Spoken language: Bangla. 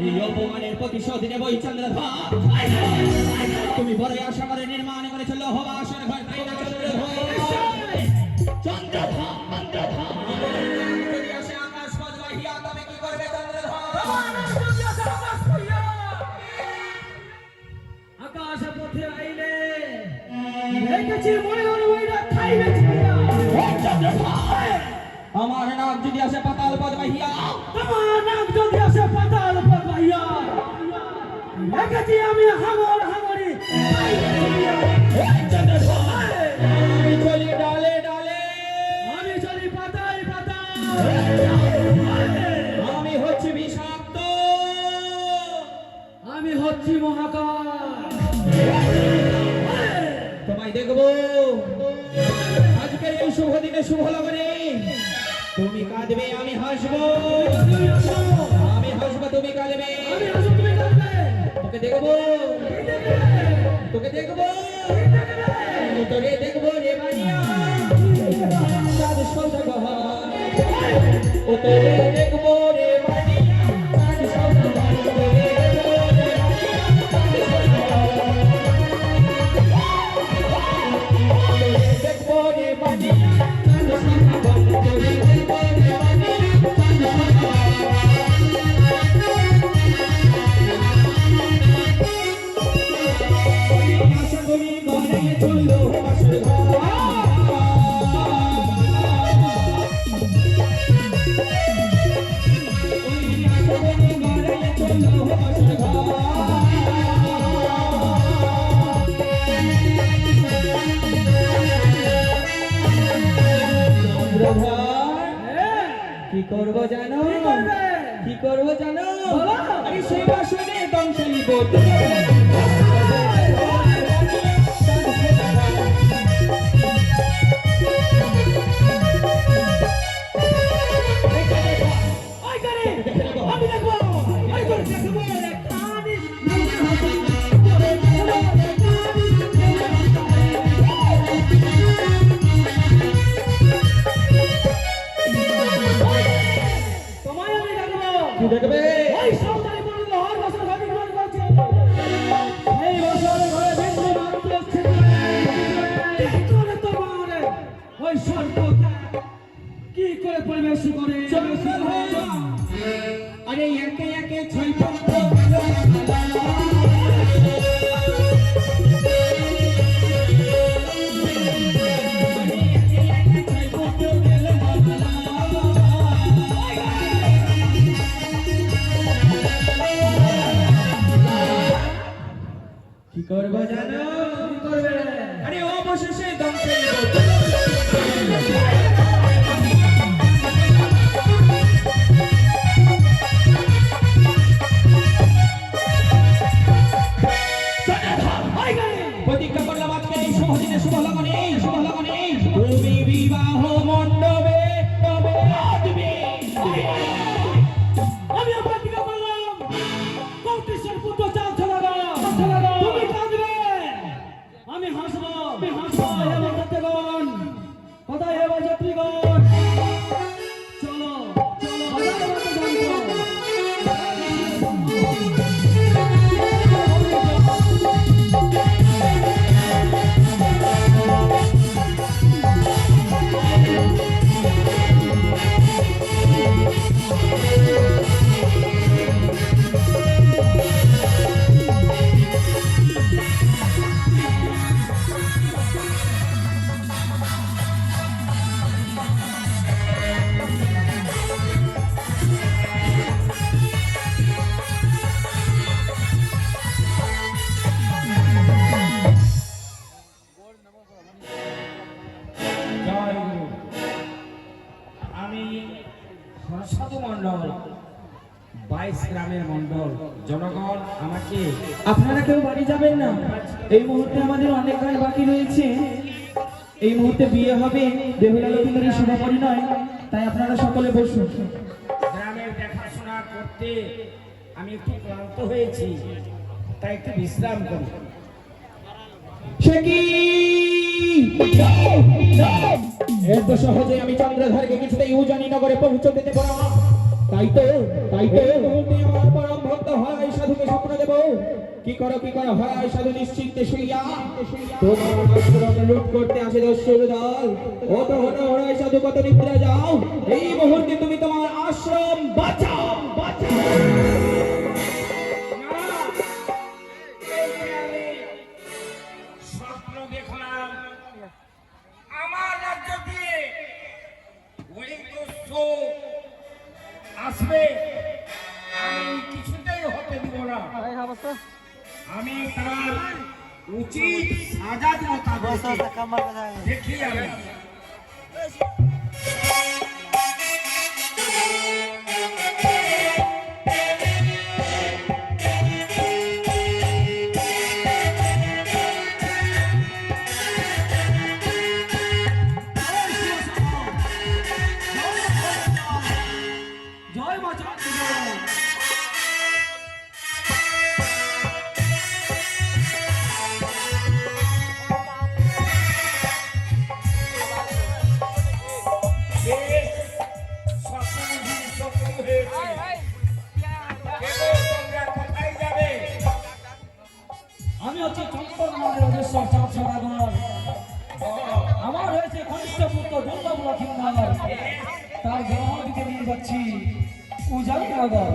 এই অপমানের প্রতিশোধ নেবই চন্দ্রধর। তুমি বড় আশা করে নির্মাণ করেছ লোহবাসর ঘর, তাই না চন্দ্রধর? চন্দ্রধর যদি আসে আকাশ পথ বাহিয়া, তবে কি করবে চন্দ্রধর? আকাশ পথে আইলে দেখেছি মনে মনে ওইরা খাইবে চন্দ্রধর। আমার নাম যদি আসে পাতাল পথ বাহিয়া, আমার নাম যদি আসে পাতাল পথ বাহিয়া, দেখেছি আমি হাঙর হাঙরি আমি চলি ডালে ডালে, আমি চলি পাতায় পাতায়, আমি হচ্ছি বিষাক্ত, আমি হচ্ছি মহাকাশ। তোমায় দেখবো আজকের এই শুভ দিনে, শুভ লগনে। তুমি কাঁদবে, আমি হাসবো, আমি হাসবো, তুমি কাঁদবে। তোকে দেখবো, তোকে দেখবো, তোরে দেখবো রে ভাইয়া, চাঁদ সৌদাগর। ও তোরে দেখবো রে ভাইয়া, চাঁদ সৌদাগর। তোরে দেখবো রে ভাইয়া, চাঁদ সৌদাগর। তোরে দেখবো রে ভাইয়া, চাঁদ সৌদাগর। তোরে দেখবো রে ভাইয়া, চাঁদ কি করবো জানো? কি করবো জানো? আমি সেই বাসনে দংশালি বোধ। দেখবে ওই সন্তানি বলল হর বছর ভাবি ঘর করছে এই বছর ঘরে বিন্দু মাত্র আছে কি করে তোমার ওই সর্বতা কি করে পরিবেশ করে আরে একে একে ছয় পত্র কি করবো জানো? কি করবে? আরে অবশেষে দংশন প্রতিজ্ঞা করলাম আজকে এই শুভ দিনে, শুভ লগনে, শুভ লগনে তুমি বিবাহ মণ্ডপে তবে আসবে। আমি প্রতিজ্ঞা করলাম কৌটিশ্বর পুত্র চাল ছলাগা তুমি কাঁদবে, আমি হাসবো, আমি হাসবো। হে যাত্রীগণ, কোথায় হে যাত্রীগণ, চলো চলো বাজারে বাজারে যান। গ্রামের মন্ডল জনগণ, আমাকে আপনারা কেউ বাড়ি যাবেন না, এই মুহূর্তে আমাদের অনেক গান বাকি রয়েছে। এই মুহূর্তে বিয়ে হবে, বেহুলা লক্ষ্মীদের শুভ পরিণয়, তাই আপনারা সকলে বসুন। গ্রামের দেখাশোনা করতে আমি একটু ক্লান্ত হয়েছি, তাই একটু বিশ্রাম করি। সে কি এত সহজে আমি চন্দ্রধরকে কিছুতেই উজানি নগরে পৌঁছে দিতে পারবো না। তাই তো আমার পরম ভক্ত সাধুকে স্বপ্ন দেব। কি করো হয় সাধু নিশ্চিন্তে শুইয়া তোমার আশ্রম লুট করতে আসে দস্যুর দল। ওটো হটো হয় সাধু, কত নিদ্রা যাও, এই মুহূর্তে তুমি তোমার আশ্রম বাঁচাও, বাঁচাও। স্বপ্ন দেখলাম আমার রাজ্য দিয়ে ওই দস্যু আসবে, আমি কিছুতেই হতে দিব না। আমি তার উচিত সাজা দিব, তাদেরকে দেখি আমি। জয় মা চাঁদনি জয়। আমি হচ্ছি চম্পকনগরের অধীশ্বর চাঁদ সদাগর। আমার হয়েছে কনিষ্ঠ পুত্র দুর্গাবুলা কিংনগর, তার গ্রহ দিকে নিয়ে যাচ্ছি উজাড়নগর।